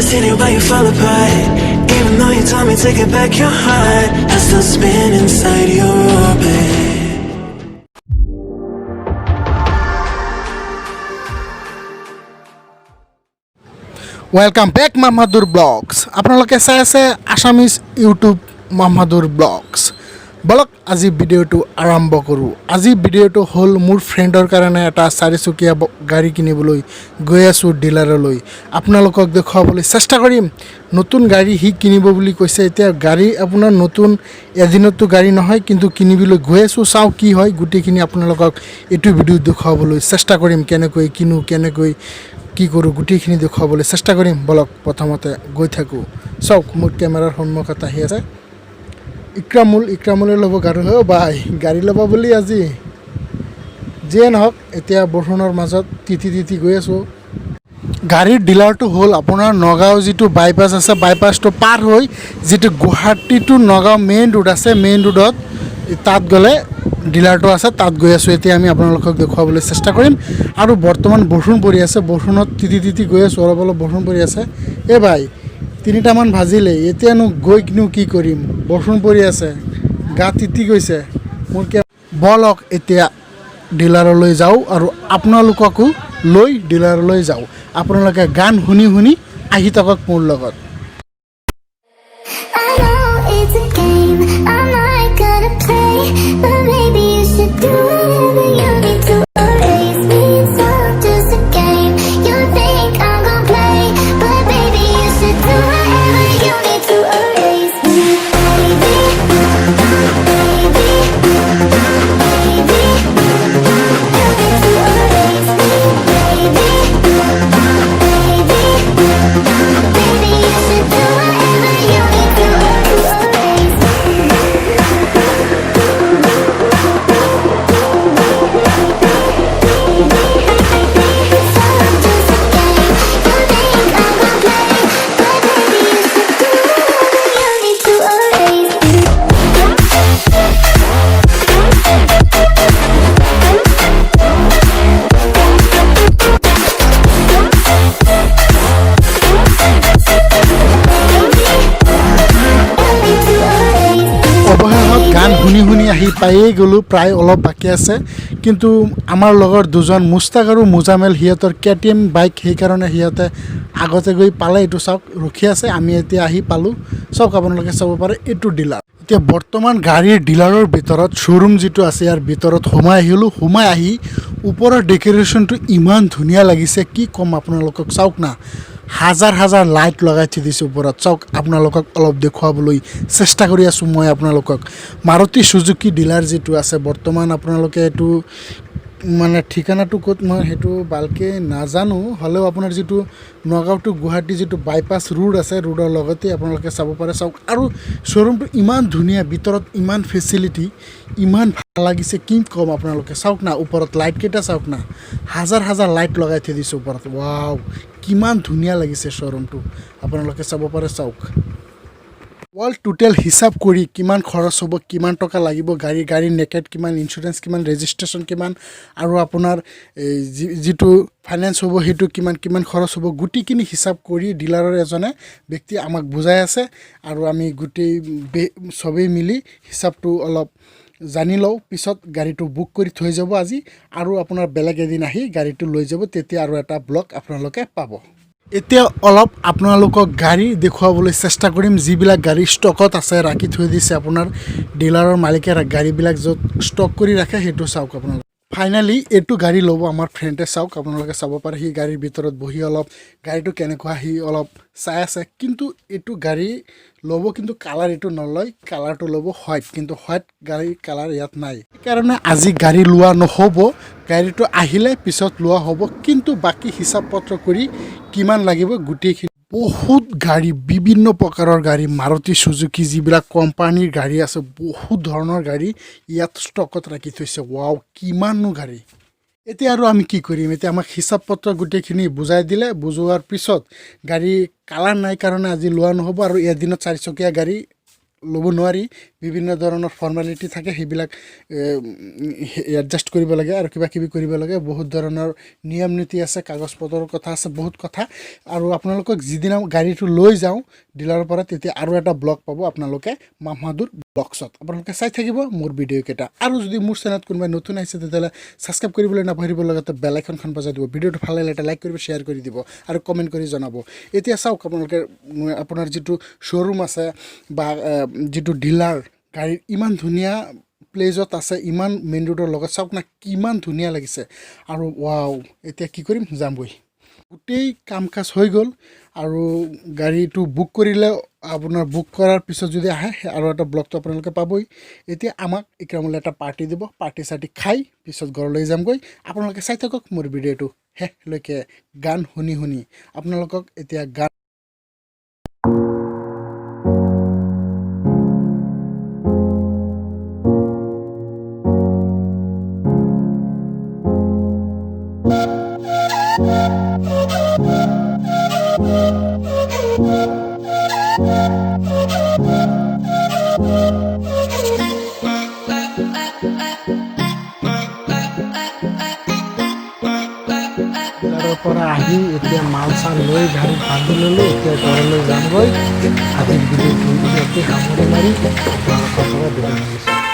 city where you fall apart. Even though you told me to get back your heart, I still spin inside your orbit. Welcome back Mahmadur Blogs. আপোনালোকে চাই আছে Assamese YouTube Mahmadur Blogs. বলক আজি ভিডিওটো আৰম্ভ কৰোঁ. আজি ভিডিওটো হ'ল মোৰ ফ্ৰেণ্ডৰ কাৰণে এটা চাৰিচকীয়া গাড়ী কিনিবলৈ গৈ আছোঁ ডিলাৰলৈ. আপোনালোকক দেখুৱাবলৈ চেষ্টা কৰিম. নতুন গাড়ী সি কিনিব বুলি কৈছে. এতিয়া গাড়ী আপোনাৰ নতুন এদিনতো গাড়ী নহয়, কিন্তু কিনিবলৈ গৈ আছোঁ. চাওঁ কি হয়, গোটেইখিনি আপোনালোকক এইটো ভিডিঅ'ত দেখুৱাবলৈ চেষ্টা কৰিম. কেনেকৈ কিনো, কেনেকৈ কি কৰোঁ, গোটেইখিনি দেখুৱাবলৈ চেষ্টা কৰিম. বলক প্ৰথমতে গৈ থাকোঁ. চাওক মোৰ কেমেৰাৰ সন্মুখত আহি আছে ইক্ৰামুলে ল'ব গাড়ী হয় বাই, গাড়ী ল'ব বুলি আজি যিয়ে নহওক। এতিয়া বৰষুণৰ মাজত তিতি গৈ আছোঁ. গাড়ীৰ ডিলাৰটো হ'ল আপোনাৰ নগাঁও যিটো বাইপাছ আছে, বাইপাছটো পাৰ হৈ যিটো Guwahati to Nagaon main road আছে, মেইন ৰোডত তাত গ'লে ডিলাৰটো আছে, তাত গৈ আছোঁ. এতিয়া আমি আপোনালোকক দেখুৱাবলৈ চেষ্টা কৰিম. আৰু বৰ্তমান বৰষুণ পৰি আছে, বৰষুণত তিতি গৈ আছোঁ. অলপ বৰষুণ পৰি আছে। ভাই 3টামান বাজিলে, এতিয়ানো গৈ কিনো কি কৰিম, বৰষুণ পৰি আছে, গা তিতি গৈছে মোৰ। বলক এতিয়া ডিলাৰলৈ যাওঁ আৰু আপোনালোককো লৈ ডিলাৰলৈ যাওঁ. আপোনালোকে গান শুনি আহি থাকক মোৰ লগত. গান শুনি আহি পায়েই গ'লোঁ, প্ৰায় অলপ বাকী আছে. কিন্তু আমাৰ লগৰ দুজন মুস্তাক আৰু মুজামেল, সিহঁতৰ KTM বাইক, সেইকাৰণে সিহঁতে আগতে গৈ পালে. এইটো চাওক ৰখি আছে, আমি এতিয়া আহি পালোঁ. চাওক আপোনালোকে চাব পাৰে, এইটো ডিলাৰ. এতিয়া বৰ্তমান গাড়ীৰ ডিলাৰৰ ভিতৰত শ্ব'ৰুম যিটো আছে, ইয়াৰ ভিতৰত সোমাই আহিলোঁ. সোমাই আহি ওপৰৰ ডেক'ৰেশ্যনটো ইমান ধুনীয়া লাগিছে, কি ক'ম আপোনালোকক. চাওক না, হাজাৰ লাইট লগাই থৈ দিছোঁ ওপৰত. চাওক আপোনালোকক অলপ দেখুৱাবলৈ চেষ্টা কৰি আছোঁ মই আপোনালোকক. মাৰুতি চুজুকি ডিলাৰ যিটো আছে বৰ্তমান, আপোনালোকে এইটো মানে ঠিকনাটো ক'ত মই সেইটো ভালকৈ নাজানো, হ'লেও আপোনাৰ যিটো নগাঁও টু গুৱাহাটী যিটো বাইপাছ ৰোড আছে, ৰোডৰ লগতে আপোনালোকে চাব পাৰে. চাওক আৰু শ্ব'ৰুমটো ইমান ধুনীয়া, ভিতৰত ইমান ফেচিলিটি, ইমান ভাল লাগিছে, কি ক'ম আপোনালোকে. চাওক না, ওপৰত লাইটকেইটা চাওক না, হাজাৰ লাইট লগাই থৈ দিছোঁ ওপৰত. ৱাও, কিমান ধুনীয়া লাগিছে শ্ব'ৰুমটো, আপোনালোকে চাব পাৰে. চাওক অল টোটেল হিচাপ কৰি কিমান খৰচ হ'ব, কিমান টকা লাগিব, গাড়ী নেকেট কিমান, ইঞ্চুৰেঞ্চ কিমান, ৰেজিষ্ট্ৰেশ্যন কিমান, আৰু আপোনাৰ যিটো ফাইনেন্স হ'ব সেইটো কিমান খৰচ হ'ব, গোটেইখিনি হিচাপ কৰি ডিলাৰৰ এজনে ব্যক্তি আমাক বুজাই আছে. আৰু আমি গোটেই চবেই মিলি হিচাপটো অলপ জানি লওঁ. পিছত গাড়ীটো বুক কৰি থৈ যাব আজি, আৰু আপোনাৰ বেলেগ এদিন আহি গাড়ীটো লৈ যাব. তেতিয়া আৰু এটা ব্লগ আপোনালোকে পাব. এতিয়া অলপ আপোনালোকক গাড়ী দেখুৱাবলৈ চেষ্টা কৰিম, যিবিলাক গাড়ী ষ্টকত আছে, ৰাখি থৈ দিছে আপোনাৰ ডিলাৰৰ মালিকে গাড়ীবিলাক য'ত ষ্টক কৰি ৰাখে, সেইটো চাওক আপোনালোকে. ফাইনেলি এইটো গাড়ী ল'ব আমাৰ ফ্ৰেণ্ডে. চাওক আপোনালোকে চাব পাৰে, সি গাড়ীৰ ভিতৰত বহি অলপ গাড়ীটো কেনেকুৱা সি অলপ চাই আছে. কিন্তু এইটো গাড়ী ল'ব, কিন্তু কালাৰ এইটো নলয়, কালাৰটো ল'ব হোৱাইট. কিন্তু হোৱাইট গাড়ীৰ কালাৰ ইয়াত নাই, সেইকাৰণে আজি গাড়ী লোৱা নহ'ব. গাড়ীটো আহিলে পিছত লোৱা হ'ব. কিন্তু বাকী হিচাপ পত্ৰ কৰি কিমান লাগিব গোটেইখিনি, বহুত গাড়ী, বিভিন্ন প্ৰকাৰৰ গাড়ী, মাৰুতি চুজুকি যিবিলাক কোম্পানীৰ গাড়ী আছে, বহুত ধৰণৰ গাড়ী ইয়াত ষ্টকত ৰাখি থৈছে. ৱাও, কিমাননো গাড়ী। এতিয়া আৰু আমি কি কৰিম, এতিয়া আমাক হিচাপ পত্ৰ গোটেইখিনি বুজাই দিলে। বুজোৱাৰ পিছত গাড়ী কালাৰ নাই কাৰণে আজি লোৱা নহ'ব, আৰু এদিনত 4চকীয়া গাড়ী ল'ব নোৱাৰি বিভিন্ন ধৰণৰ ফৰ্মেলিটি থাকে সেইবিলাক এডজাষ্ট কৰিব লাগে আৰু কিবা কিবি কৰিব লাগে বহুত ধৰণৰ নিয়ম নীতি আছে কাগজ পত্ৰৰ কথা আছে বহুত কথা আৰু আপোনালোকক যিদিনা গাড়ীটো লৈ যাওঁ ডিলাৰৰ পৰা তেতিয়া আৰু এটা ব্লগ পাব আপোনালোকে মাহমাদুৰ ব্লগছত আপোনালোকে চাই থাকিব মোৰ ভিডিঅ' কেইটা আৰু যদি মোৰ চেনেলত কোনোবাই নতুন আহিছে তেতিয়াহ'লে ছাবস্ক্ৰাইব কৰিবলৈ নাপাহৰিব লগতে বেল আইকনখন বজাই দিব ভিডিঅ'টো ভাল লাগিলে এটা লাইক কৰিব শ্বেয়াৰ কৰি দিব আৰু কমেণ্ট কৰি জনাব এতিয়া চাওক আপোনালোকে আপোনাৰ যিটো শ্ব'ৰুম আছে বা যিটো ডিলাৰ গাড়ীৰ ইমান ধুনীয়া প্লেজত আছে ইমান মেইন ৰোডৰ লগত চাওক না কিমান ধুনীয়া লাগিছে আৰু ৱাও এতিয়া কি কৰিম যামগৈ গোটেই কাম কাজ হৈ গ'ল আৰু গাড়ীটো বুক কৰিলে আপোনাৰ বুক কৰাৰ পিছত যদি আহে আৰু এটা ব্লগটো আপোনালোকে পাবই এতিয়া আমাক ইকৰামলৈ এটা পাৰ্টি দিব পাৰ্টি চাৰ্টি খাই পিছত ঘৰলৈ যামগৈ আপোনালোকে চাই থাকক মোৰ ভিডিঅ'টো শেষলৈকে গান শুনি শুনি আপোনালোকক এতিয়া গান তাৰ পৰা আহি এতিয়া মাল চাল লৈ গাড়ীত বান্ধি ল'লোঁ এতিয়া ঘৰলৈ যামগৈ আজিৰ ভিডিঅ'টো ইয়াতে সামৰি মাৰি আপোনালোকৰ পৰা বিদায় মাৰিছোঁ